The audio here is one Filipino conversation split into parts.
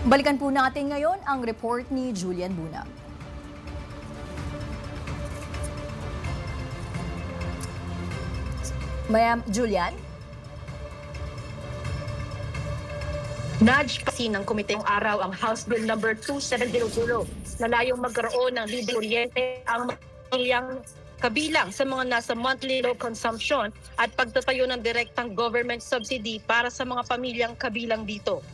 Balikan po natin ngayon ang report ni Julian Bunag. Ma'am Julian? Kasi ng komiteng araw ang House Bill number 2700 na layong magkaroon ng libreng kuryente ang pamilyang kabilang sa mga nasa monthly low consumption at pagtatayo ng direktang government subsidy para sa mga pamilyang kabilang dito.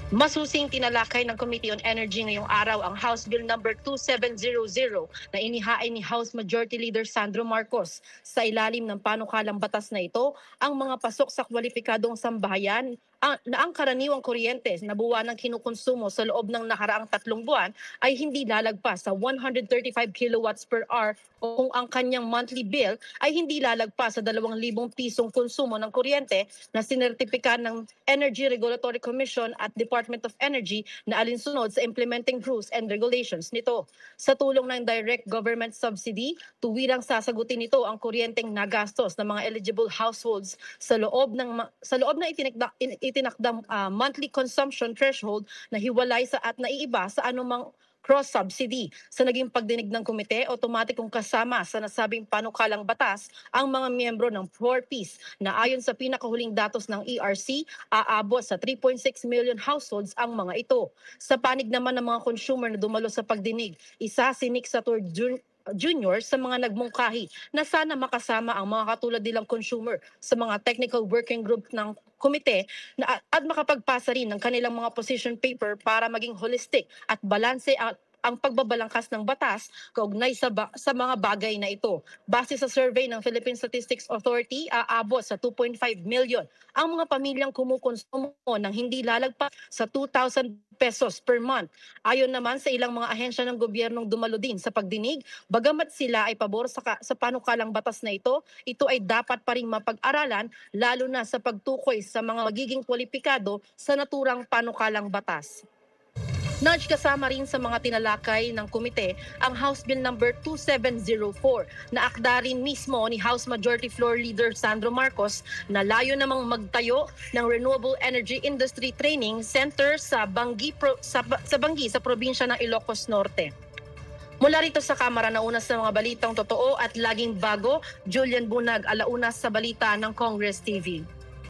Masusing tinalakay ng Committee on Energy ngayong araw ang House Bill number 2700 na inihain ni House Majority Leader Sandro Marcos. Sa ilalim ng panukalang batas na ito, ang mga pasok sa kwalipikadong sambahayan na ang karaniwang kuryente na buwanang kinukonsumo sa loob ng nakaraang 3 buwan ay hindi lalagpas sa 135 kilowatts per hour o kung ang kanyang monthly bill ay hindi lalagpas sa 2,000 pisong konsumo ng kuryente na sinertipika ng Energy Regulatory Commission at Department of Energy na alinsunod sa implementing rules and regulations nito. Sa tulong ng direct government subsidy, tuwirang sasagutin nito ang kuryenteng nagastos ng mga eligible households sa loob ng itinakdang monthly consumption threshold na hiwalay sa at naiiba sa anumang cross-subsidy. Sa naging pagdinig ng komite, otomatikong kasama sa nasabing panukalang batas ang mga miyembro ng 4Ps na ayon sa pinakahuling datos ng ERC, aabot sa 3.6 million households ang mga ito. Sa panig naman ng mga consumer na dumalo sa pagdinig, isa si Nick Sator Jr. sa mga nagmungkahi na sana makasama ang mga katulad nilang consumer sa mga technical working group ng komite at makapagpasa rin ng kanilang mga position paper para maging holistic at balanse ang pagbabalangkas ng batas kaugnay sa mga bagay na ito. Base sa survey ng Philippine Statistics Authority, aabot sa 2.5 million ang mga pamilyang kumukonsumo ng hindi lalagpas sa 2,000 pesos per month. Ayon naman sa ilang mga ahensya ng gobyernong dumalo din sa pagdinig, bagamat sila ay pabor sa panukalang batas na ito ay dapat pa rin mapag-aralan lalo na sa pagtukoy sa mga magiging kwalipikado sa naturang panukalang batas. Kasama rin sa mga tinalakay ng komite ang House Bill number 2704 na akda rin mismo ni House Majority Floor Leader Sandro Marcos na layo namang magtayo ng Renewable Energy Industry Training Center sa Bangi sa probinsya ng Ilocos Norte. Mula rito sa Kamara, nauna sa mga balitang totoo at laging bago, Julian Bunag, alauna sa balita ng Congress TV.